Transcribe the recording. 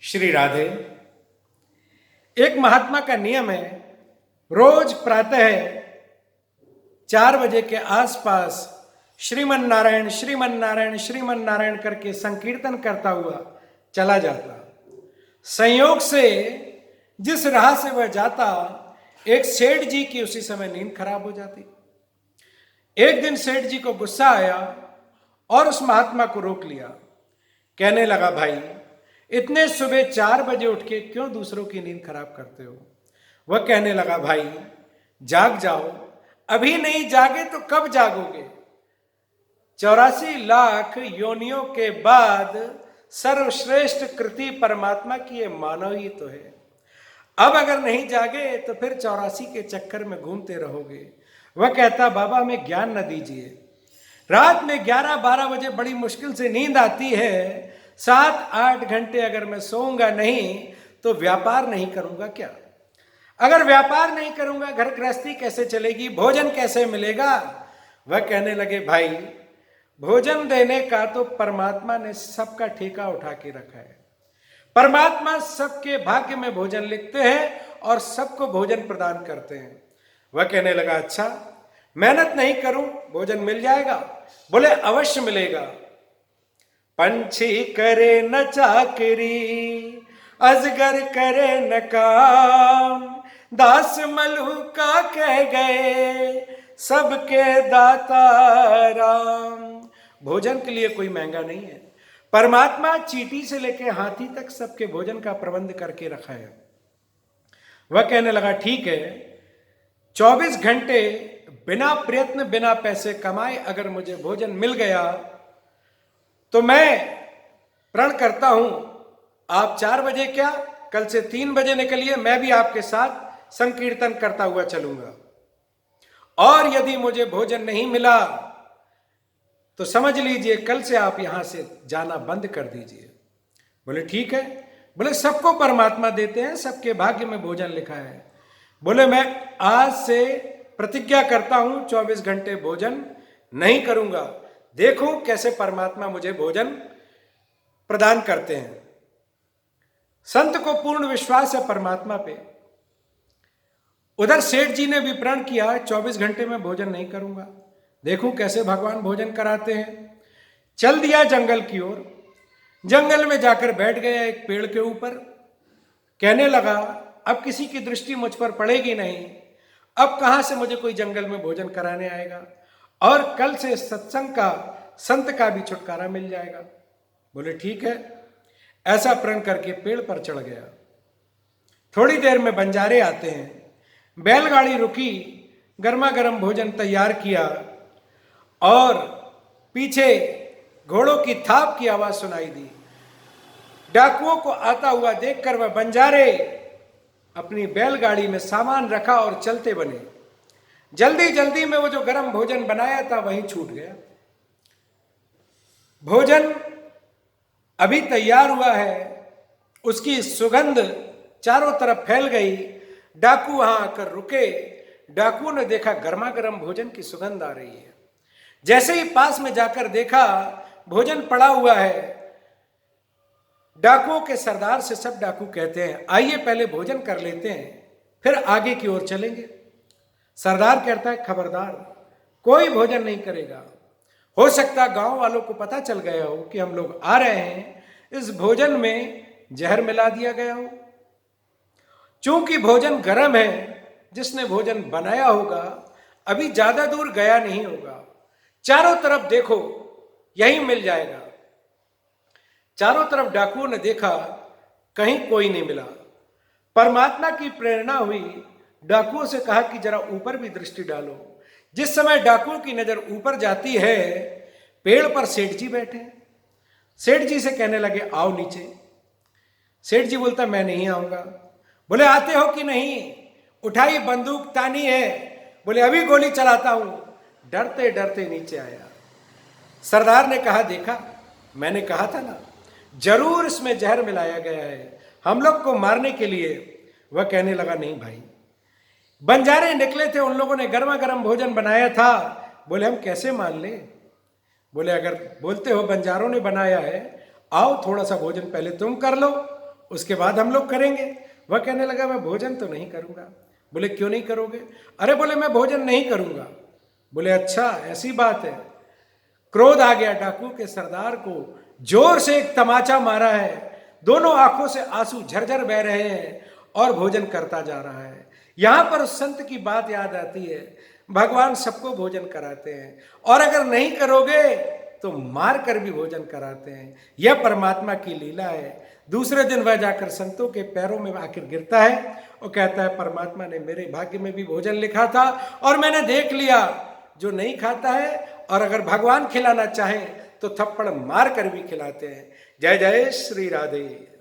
श्री राधे। एक महात्मा का नियम है, रोज प्रातः 4 बजे के आसपास श्रीमन नारायण श्रीमन नारायण श्रीमन नारायण करके संकीर्तन करता हुआ चला जाता। संयोग से जिस राह से वह जाता, एक सेठ जी की उसी समय नींद खराब हो जाती। एक दिन सेठ जी को गुस्सा आया और उस महात्मा को रोक लिया। कहने लगा, भाई इतने सुबह 4 बजे उठ के क्यों दूसरों की नींद खराब करते हो? वह कहने लगा, भाई जाग जाओ, अभी नहीं जागे तो कब जागोगे? 84 लाख योनियों के बाद सर्वश्रेष्ठ कृति परमात्मा की ये मानव ही तो है। अब अगर नहीं जागे तो फिर 84 के चक्कर में घूमते रहोगे। वह कहता, बाबा हमें ज्ञान न दीजिए। रात में 11-12 बजे बड़ी मुश्किल से नींद आती है। 7-8 घंटे अगर मैं सोऊंगा नहीं तो व्यापार नहीं करूंगा क्या? अगर व्यापार नहीं करूंगा घर गृहस्थी कैसे चलेगी? भोजन कैसे मिलेगा? वह कहने लगे, भाई भोजन देने का तो परमात्मा ने सबका ठेका उठा के रखा है। परमात्मा सबके भाग्य में भोजन लिखते हैं और सबको भोजन प्रदान करते हैं। वह कहने लगा, अच्छा मेहनत नहीं करूं भोजन मिल जाएगा? बोले अवश्य मिलेगा। पंछी करे न चाकरी, अजगर करे न काम, दास मलूका कह गए सबके दाता राम। भोजन के लिए कोई महंगा नहीं है। परमात्मा चींटी से लेकर हाथी तक सबके भोजन का प्रबंध करके रखा है। वह कहने लगा, ठीक है 24 घंटे बिना प्रयत्न बिना पैसे कमाए अगर मुझे भोजन मिल गया तो मैं प्रण करता हूं, आप 4 बजे क्या कल से 3 बजे निकलिए, मैं भी आपके साथ संकीर्तन करता हुआ चलूंगा। और यदि मुझे भोजन नहीं मिला तो समझ लीजिए कल से आप यहां से जाना बंद कर दीजिए। बोले ठीक है। बोले सबको परमात्मा देते हैं, सबके भाग्य में भोजन लिखा है। बोले मैं आज से प्रतिज्ञा करता हूं 24 घंटे भोजन नहीं करूंगा, देखो कैसे परमात्मा मुझे भोजन प्रदान करते हैं। संत को पूर्ण विश्वास है परमात्मा पे। उधर सेठ जी ने भी प्रण किया 24 घंटे में भोजन नहीं करूंगा, देखूं कैसे भगवान भोजन कराते हैं। चल दिया जंगल की ओर। जंगल में जाकर बैठ गया एक पेड़ के ऊपर। कहने लगा, अब किसी की दृष्टि मुझ पर पड़ेगी नहीं, अब कहां से मुझे कोई जंगल में भोजन कराने आएगा, और कल से सत्संग का संत का भी छुटकारा मिल जाएगा। बोले ठीक है। ऐसा प्रण करके पेड़ पर चढ़ गया। थोड़ी देर में बंजारे आते हैं। बैलगाड़ी रुकी, गर्मा गर्म भोजन तैयार किया और पीछे घोड़ों की थाप की आवाज सुनाई दी। डाकुओं को आता हुआ देखकर वह बंजारे अपनी बैलगाड़ी में सामान रखा और चलते बने। जल्दी जल्दी में वो जो गर्म भोजन बनाया था वहीं छूट गया। भोजन अभी तैयार हुआ है, उसकी सुगंध चारों तरफ फैल गई। डाकू वहां आकर रुके। डाकुओं ने देखा गर्मा गर्म भोजन की सुगंध आ रही है। जैसे ही पास में जाकर देखा भोजन पड़ा हुआ है, डाकुओं के सरदार से सब डाकू कहते हैं, आइए पहले भोजन कर लेते हैं फिर आगे की ओर चलेंगे। सरदार कहता है, खबरदार कोई भोजन नहीं करेगा। हो सकता गांव वालों को पता चल गया हो कि हम लोग आ रहे हैं, इस भोजन में जहर मिला दिया गया हो। चूंकि भोजन गर्म है, जिसने भोजन बनाया होगा अभी ज्यादा दूर गया नहीं होगा। चारों तरफ देखो, यही मिल जाएगा। चारों तरफ डाकुओं ने देखा, कहीं कोई नहीं मिला। परमात्मा की प्रेरणा हुई, डाकुओं से कहा कि जरा ऊपर भी दृष्टि डालो। जिस समय डाकुओं की नजर ऊपर जाती है, पेड़ पर सेठ जी बैठे। सेठ जी से कहने लगे, आओ नीचे। सेठ जी बोलता, मैं नहीं आऊंगा। बोले आते हो कि नहीं? उठाई बंदूक तानी है। बोले अभी गोली चलाता हूं। डरते डरते नीचे आया। सरदार ने कहा, देखा मैंने कहा था ना, जरूर इसमें जहर मिलाया गया है हम लोग को मारने के लिए। वह कहने लगा, नहीं भाई, बंजारे निकले थे, उन लोगों ने गर्मा गर्म भोजन बनाया था। बोले हम कैसे मान ले? बोले अगर बोलते हो बंजारों ने बनाया है, आओ थोड़ा सा भोजन पहले तुम कर लो, उसके बाद हम लोग करेंगे। वह कहने लगा मैं भोजन तो नहीं करूंगा। बोले क्यों नहीं करोगे? अरे बोले मैं भोजन नहीं करूंगा। बोले अच्छा ऐसी बात है। क्रोध आ गया डाकू के सरदार को, जोर से एक तमाचा मारा है, दोनों आंखों से आंसू झरझर बह रहे हैं और भोजन करता जा रहा है। यहां पर उस संत की बात याद आती है, भगवान सबको भोजन कराते हैं और अगर नहीं करोगे तो मार कर भी भोजन कराते हैं। यह परमात्मा की लीला है। दूसरे दिन वह जाकर संतों के पैरों में आखिर गिरता है और कहता है परमात्मा ने मेरे भाग्य में भी भोजन लिखा था और मैंने देख लिया, जो नहीं खाता है और अगर भगवान खिलाना चाहे तो थप्पड़ मार कर भी खिलाते हैं। जय जय श्री राधे।